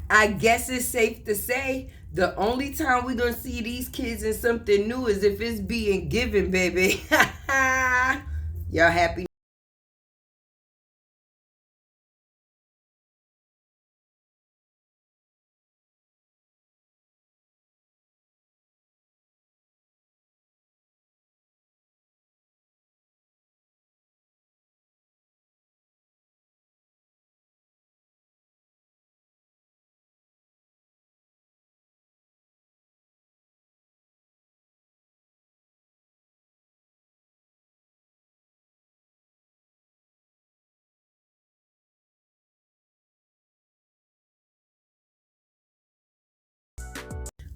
I guess it's safe to say the only time we're gonna see these kids in something new is if it's being given, baby. Y'all happy?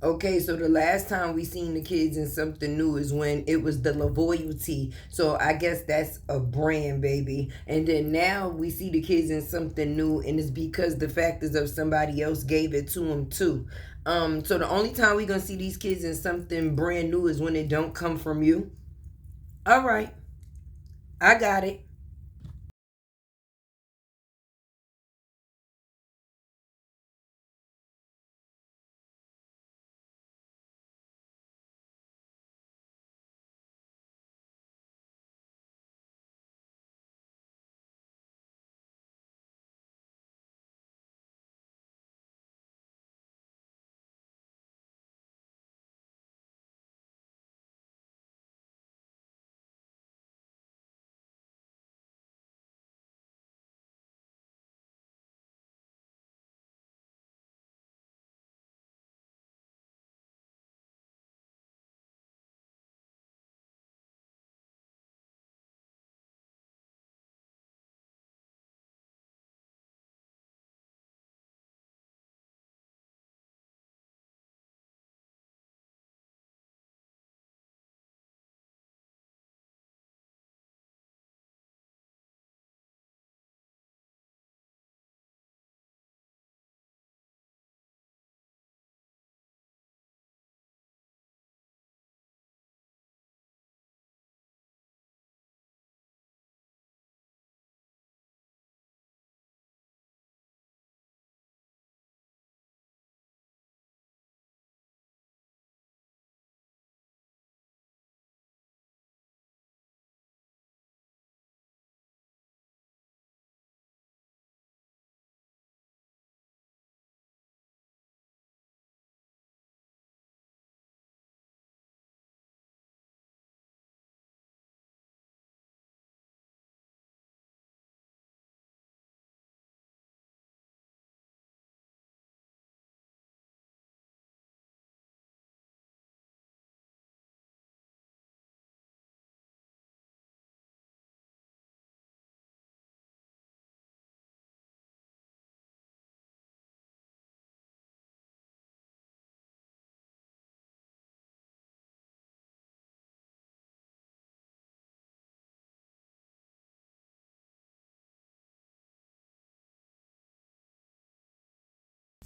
Okay, so the last time we seen the kids in something new is when it was the loyalty. So I guess that's a brand, baby. And then now we see the kids in something new, and it's because the factors of somebody else gave it to them too. So the only time we gonna see these kids in something brand new is when it don't come from you. All right, I got it.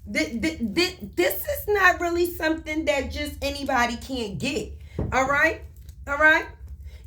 This is not really something that just anybody can't get. All right, all right.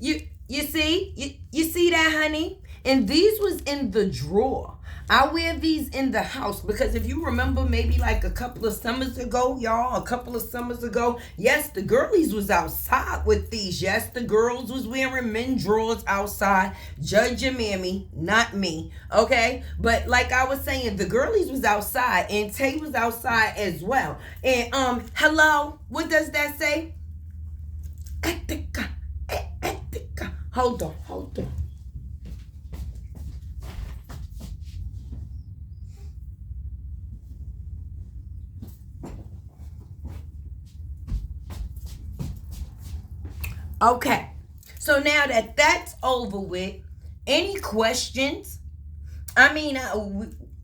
You see you see that, honey? And these was in the drawer. I wear these in the house because if you remember, maybe like a couple of summers ago, y'all, a couple of summers ago, yes, the girlies was outside with these. Yes, the girls was wearing men drawers outside. Judge your mammy, not me. Okay, but like I was saying, the girlies was outside, and Tay was outside as well. And hello, what does that say? Etika, etika. Hold on, hold on. Okay, so now that that's over with, any questions? I mean,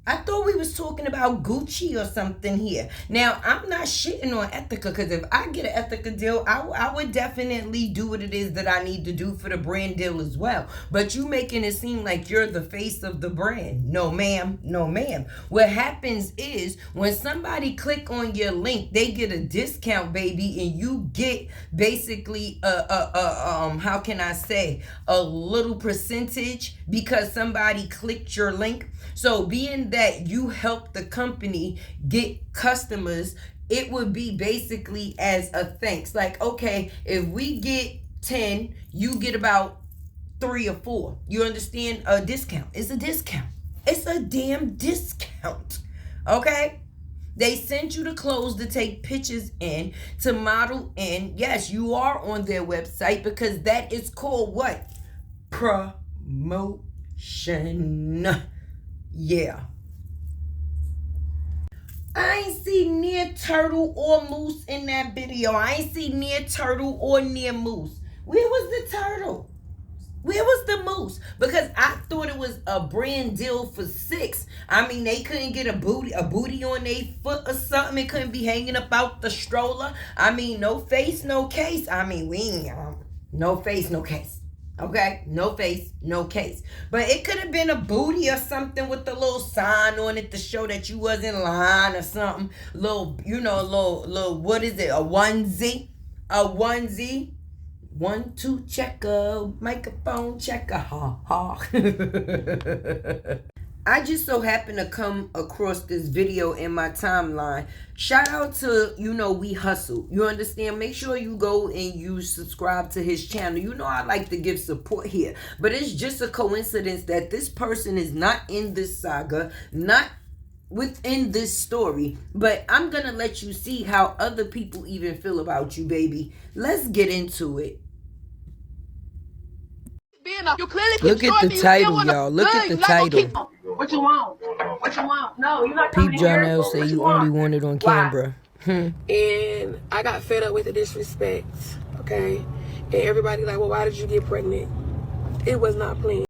I thought we was talking about Gucci or something here. Now, I'm not shitting on Ethica because if I get an Ethica deal, I would definitely do what it is that I need to do for the brand deal as well. But you making it seem like you're the face of the brand. No, ma'am. No, ma'am. What happens is when somebody click on your link, they get a discount, baby, and you get basically how can I say, a little percentage because somebody clicked your link. So being that you help the company get customers, it would be basically as a thanks. Like, okay, if we get 10, you get about 3 or 4. You understand? A discount. It's a discount. It's a damn discount. Okay? They sent you the clothes to take pictures in, to model in. Yes, you are on their website because that is called what? Promotion. Yeah. I ain't see near turtle or moose in that video. I ain't see near turtle or near moose. Where was the turtle? Where was the moose? Because I thought it was a brand deal for 6. I mean, they couldn't get a booty on their foot or something. It couldn't be hanging up out the stroller. I mean, no face, no case. I mean, we ain't no face, no case. Okay, no face, no case. But it could have been a booty or something with a little sign on it to show that you was in line or something. Little, little. What is it? A onesie, a onesie. 1, 2, checker, microphone checker, ha ha. I just so happened to come across this video in my timeline. Shout out to, We Hustle. You understand? Make sure you go and you subscribe to his channel. You know I like to give support here. But it's just a coincidence that this person is not in this saga, not within this story. But I'm going to let you see how other people even feel about you, baby. Let's get into it. Look at the title, y'all. Look at the title. What you want? What you want? No, you're not coming Peep here. Jonelle say you only want it on camera. And I got fed up with the disrespect, okay? And everybody like, well, why did you get pregnant? It was not planned.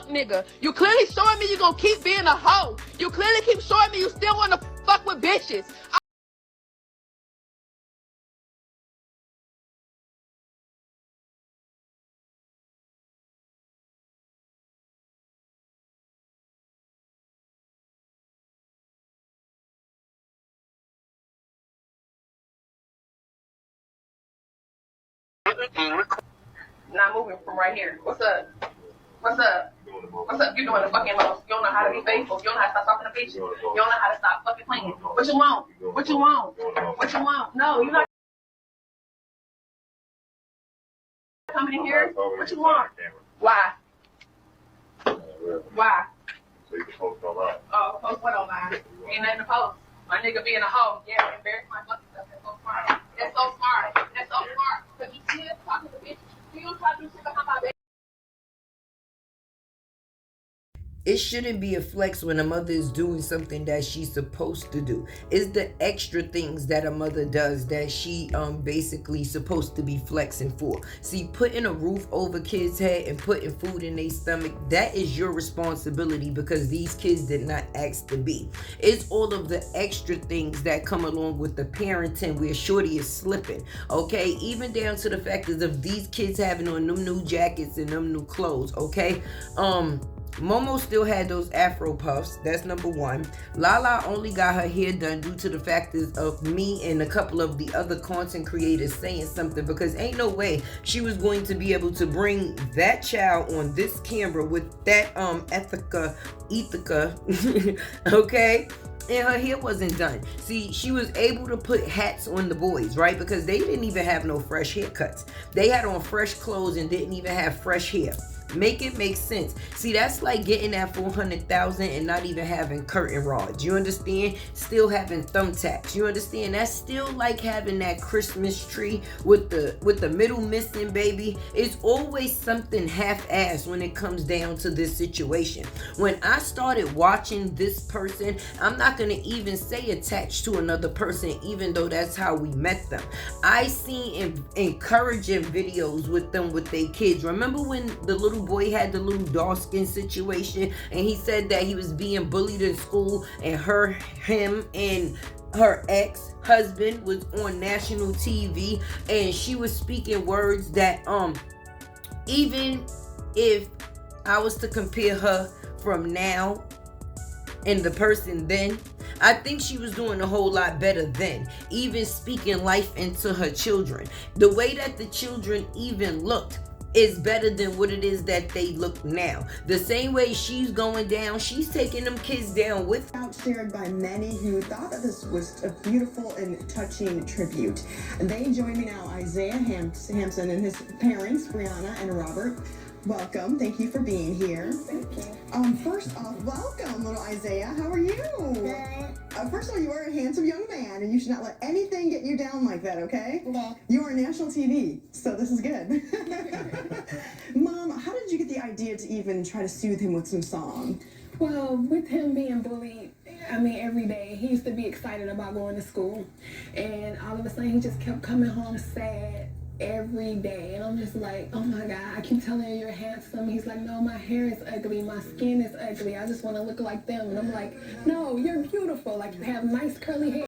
Nigga, you clearly showing me you gonna keep being a hoe. You clearly keep showing me you still wanna fuck with bitches. Not moving from right here. What's up? What's up? What's up? You doing the fucking most. You don't know how to be faithful. You don't know how to stop talking to bitches. You don't know how to stop fucking playing. What you want? What you want? What you want? No, you're not coming in here. What you want? Why? Why? Oh, post what online? Ain't nothing to post. My nigga being a hoe. Yeah, embarrass my fucking stuff. That's so smart. That's so smart. That's so smart. Because you still talking to bitches. You still try to do shit behind my back. It shouldn't be a flex when a mother is doing something that she's supposed to do. It's the extra things that a mother does that she basically supposed to be flexing for. See, putting a roof over kids' head and putting food in their stomach, that is your responsibility because these kids did not ask to be. It's all of the extra things that come along with the parenting where shorty is slipping. Okay, even down to the fact of these kids having on them new jackets and them new clothes. Okay, Momo still had those afro puffs. That's number one. Lala only got her hair done due to the factors of me and a couple of the other content creators saying something, because ain't no way she was going to be able to bring that child on this camera with that Ethica, okay? And her hair wasn't done. See, she was able to put hats on the boys, right? Because they didn't even have no fresh haircuts. They had on fresh clothes and didn't even have fresh hair. Make it make sense. See, that's like getting that 400,000 and not even having curtain rods. You understand? Still having thumbtacks. You understand? That's still like having that Christmas tree with the middle missing, baby. It's always something half-assed when it comes down to this situation. When I started watching this person, I'm not gonna even say attached to another person, even though that's how we met them. I seen encouraging videos with them with their kids. Remember when the little boy had the little dark skin situation and he said that he was being bullied in school and him and her ex-husband was on national TV and she was speaking words that even if I was to compare her from now and the person then, I think she was doing a whole lot better then, even speaking life into her children. The way that the children even looked is better than what it is that they look now. The same way she's going down, she's taking them kids down with. Shared by many who thought that this was a beautiful and touching tribute. They join me now, Isaiah Hampson and his parents, Briana and Robert. Welcome. Thank you for being here. Thank you. First off, welcome, little Isaiah. How are you? Good. First of all, you are a handsome young man, and you should not let anything get you down like that, okay? Okay. You are national TV, so this is good. Mom, how did you get the idea to even try to soothe him with some song? Well, with him being bullied, every day, he used to be excited about going to school. And all of a sudden, he just kept coming home sad every day. And I'm just like, oh my God, I keep telling you you're handsome. He's like, no, my hair is ugly. My skin is ugly. I just want to look like them. And I'm like, no, you're beautiful. Like, you have nice curly hair.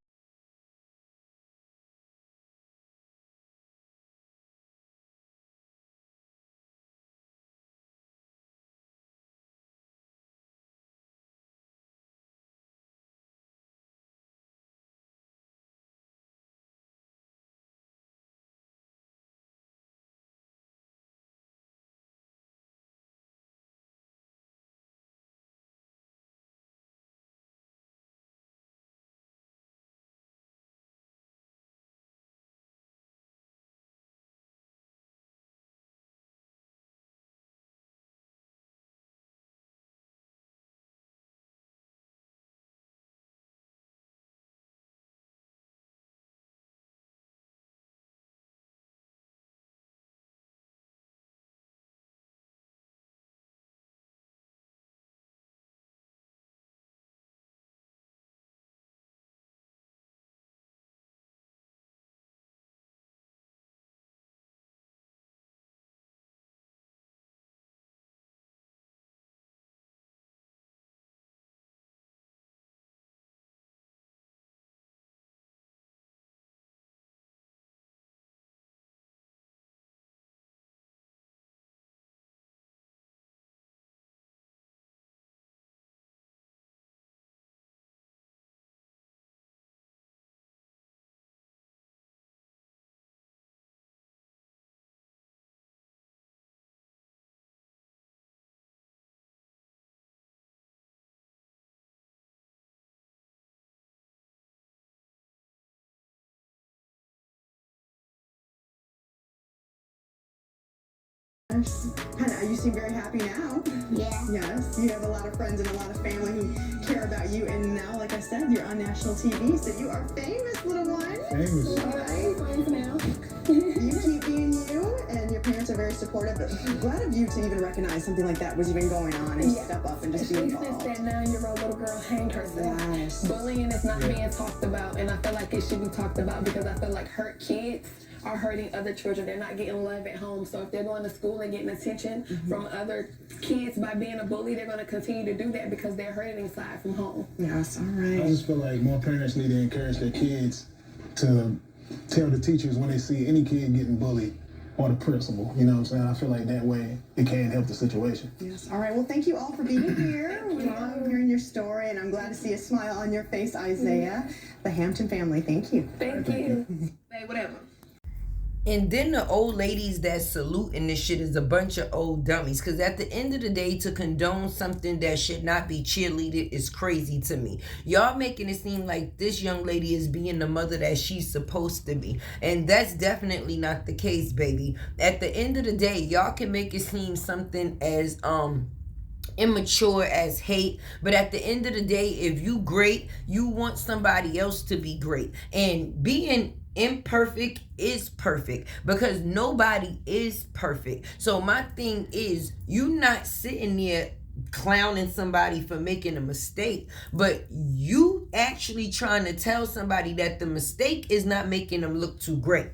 gosh. Hannah, you seem very happy now. Yeah. Yes, you have a lot of friends and a lot of family who care about you. And now, like I said, you're on national TV, so you are famous, little one. Famous. All right. Friends now. You keep being you, and your parents are very supportive. But I'm glad of you to even recognize something like that was even going on and step up and just be Since involved. that 9-year-old little girl hanged herself, Yes. bullying is not being talked about, and I feel like it should be talked about because I feel like hurt kids are hurting other children. They're not getting love at home. So if they're going to school and getting attention from other kids by being a bully, they're going to continue to do that because they're hurting inside from home. Yes, all I right. just feel like more parents need to encourage their kids to tell the teachers when they see any kid getting bullied, or the principal. You know what I'm saying? I feel like that way it can help the situation. Yes. All right. Well, thank you all for being here. We love hearing your story, and I'm glad to see a smile on your face, Isaiah. The Hampton family. Thank you. Thank you. Hey, whatever. And then the old ladies that saluting this shit is a bunch of old dummies. Because at the end of the day, to condone something that should not be cheerleaded is crazy to me. Y'all making it seem like this young lady is being the mother that she's supposed to be. And that's definitely not the case, baby. At the end of the day, y'all can make it seem something as immature as hate, but at the end of the day, if you great, you want somebody else to be great. And being imperfect is perfect because nobody is perfect. So my thing is, you not sitting there clowning somebody for making a mistake, but you actually trying to tell somebody that the mistake is not making them look too great.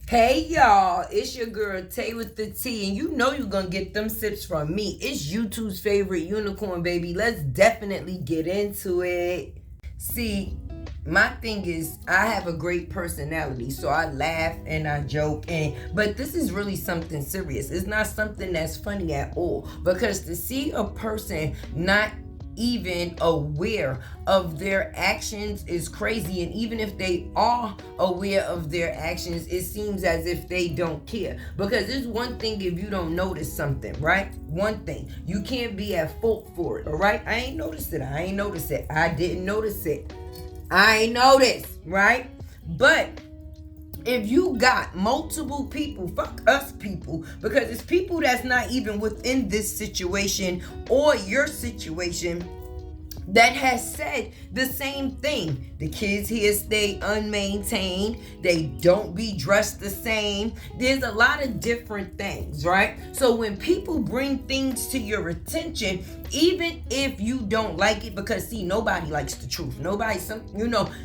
Hey y'all, it's your girl Tay with the T, and you know you're gonna get them sips from me. It's YouTube's favorite unicorn, baby. Let's definitely get into it. See, my thing is, I have a great personality, so I laugh and I joke, but this is really something serious. It's not something that's funny at all, because to see a person not even aware of their actions is crazy. And even if they are aware of their actions, it seems as if they don't care. Because it's one thing if you don't notice something, right? One thing, you can't be at fault for it. All right, I ain't noticed it. I didn't notice it. I ain't noticed, right? But if you got multiple people, fuck us people, because it's people that's not even within this situation or your situation that has said the same thing. The kids here stay unmaintained. They don't be dressed the same. There's a lot of different things, right? So when people bring things to your attention, even if you don't like it, because see, nobody likes the truth.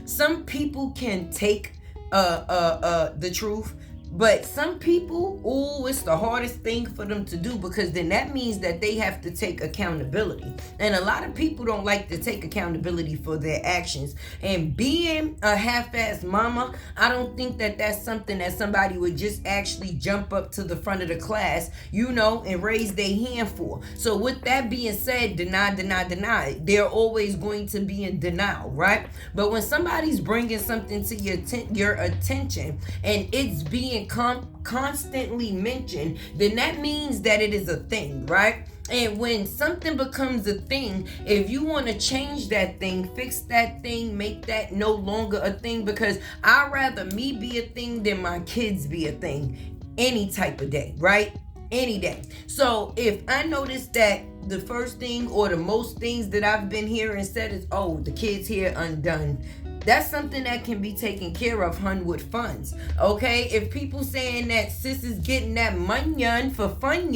Some people can take the truth, but some people, it's the hardest thing for them to do, because then that means that they have to take accountability, and a lot of people don't like to take accountability for their actions. And being a half-assed mama, I don't think that that's something that somebody would just actually jump up to the front of the class, and raise their hand for. So with that being said, deny. They're always going to be in denial, right? But when somebody's bringing something to your attention and it's being constantly mentioned, then that means that it is a thing, right? And when something becomes a thing, if you want to change that thing, fix that thing, make that no longer a thing, because I'd rather me be a thing than my kids be a thing any type of day, right? Any day. So if I notice that the first thing or the most things that I've been hearing said is, the kids here undone, that's something that can be taken care of, with funds. Okay, if people saying that sis is getting that money for fun,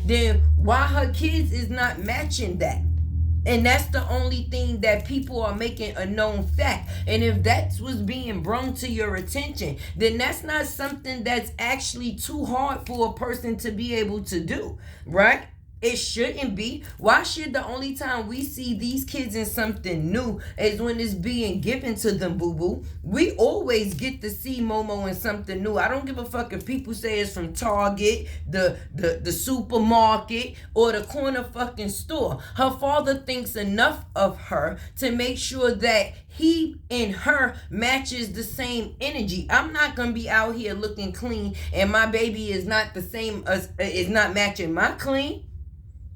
then why her kids is not matching that? And that's the only thing that people are making a known fact. And if that's what's being brought to your attention, then that's not something that's actually too hard for a person to be able to do, right? It shouldn't be. Why should the only time we see these kids in something new is when it's being given to them, boo-boo? We always get to see Momo in something new. I don't give a fuck if people say it's from Target, the supermarket, or the corner fucking store. Her father thinks enough of her to make sure that he and her matches the same energy. I'm not gonna be out here looking clean and my baby is not the same as, is not matching my clean.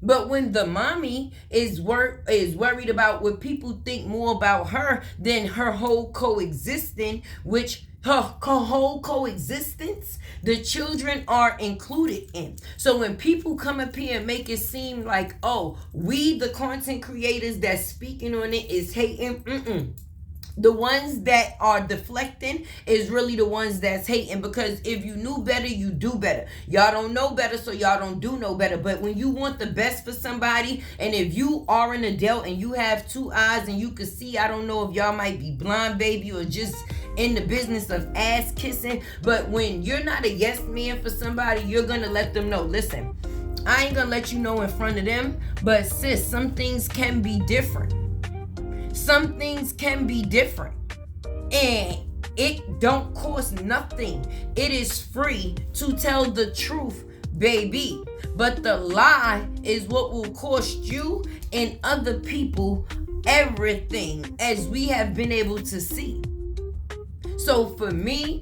But when the mommy is worried about what people think more about her than her whole coexisting, which whole coexistence, the children are included in. So when people come up here and make it seem like, oh, we the content creators that's speaking on it is hating, the ones that are deflecting is really the ones that's hating, because if you knew better, you do better. Y'all don't know better, so y'all don't do no better. But when you want the best for somebody, and if you are an adult and you have two eyes and you can see, I don't know if y'all might be blind, baby, or just in the business of ass kissing, but when you're not a yes man for somebody, you're gonna let them know, listen, I ain't gonna let you know in front of them, but sis, some things can be different. Some things can be different, and it don't cost nothing. It is free to tell the truth, baby. But the lie is what will cost you and other people everything, as we have been able to see. So for me,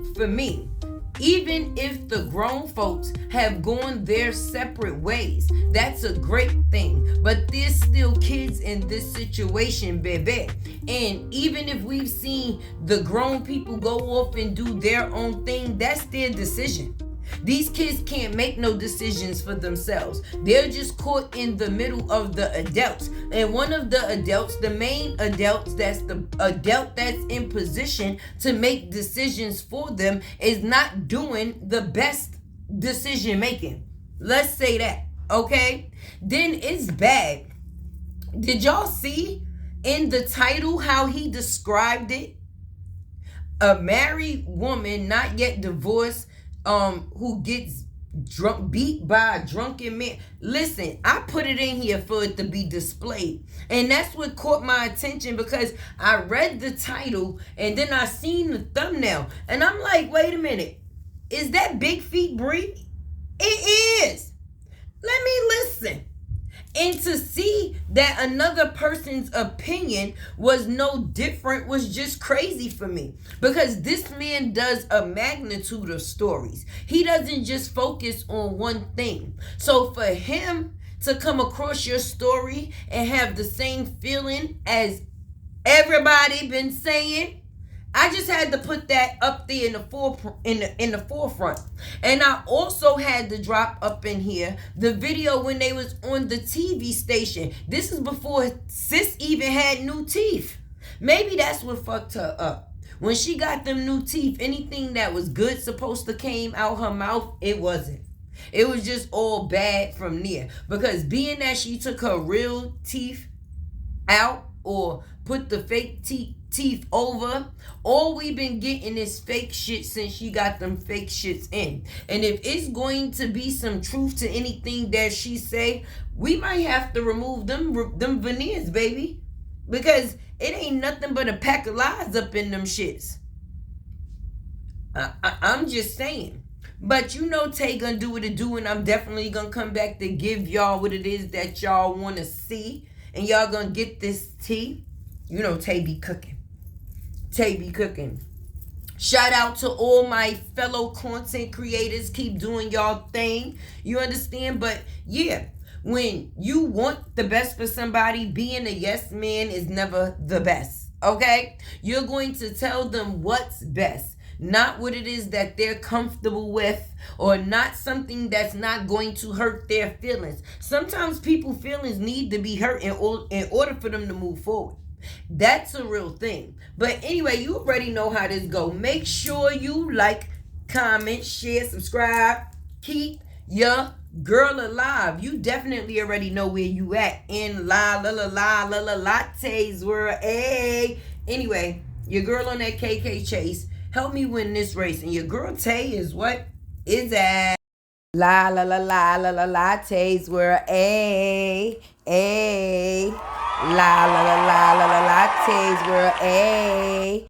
even if the grown folks have gone their separate ways, that's a great thing. But there's still kids in this situation, baby. And even if we've seen the grown people go off and do their own thing, that's their decision. These kids can't make no decisions for themselves. They're just caught in the middle of the adults. And one of the adults, the main adults, that's the adult that's in position to make decisions for them, is not doing the best decision making. Let's say that, okay? Then it's bad. Did y'all see in the title how he described it? A married woman, not yet divorced, who gets beat by a drunken man. Listen, I put it in here for it to be displayed, and that's what caught my attention, because I read the title and then I seen the thumbnail and I'm like, wait a minute, is that Big Feet Bree? It is. Let me listen. And to see that another person's opinion was no different was just crazy for me, because this man does a magnitude of stories. He doesn't just focus on one thing. So for him to come across your story and have the same feeling as everybody been saying, I just had to put that up there in the forefront. And I also had to drop up in here the video when they was on the TV station. This is before sis even had new teeth. Maybe that's what fucked her up. When she got them new teeth, anything that was good supposed to came out her mouth, it wasn't. It was just all bad from there. Because being that she took her real teeth out or put the fake teeth over, all we've been getting is fake shit since she got them fake shits in. And if it's going to be some truth to anything that she say, we might have to remove them veneers, baby, because it ain't nothing but a pack of lies up in them shits. I'm just saying. But you know Tay gonna do what it do, and I'm definitely gonna come back to give y'all what it is that y'all want to see, and y'all gonna get this tea. You know Tay be cooking. Tay be cooking. Shout out to all my fellow content creators. Keep doing y'all thing. You understand? But yeah, when you want the best for somebody, being a yes man is never the best. Okay? You're going to tell them what's best, not what it is that they're comfortable with, or not something that's not going to hurt their feelings. Sometimes people's feelings need to be hurt in order for them to move forward. That's a real thing. But anyway, you already know how this go. Make sure you like, comment, share, subscribe. Keep your girl alive. You definitely already know where you at in lattes world. Hey. Anyway, your girl on that KK Chase. Help me win this race. And your girl Tay is what? Is at lattes world. Hey. Hey. Lattes world. Hey.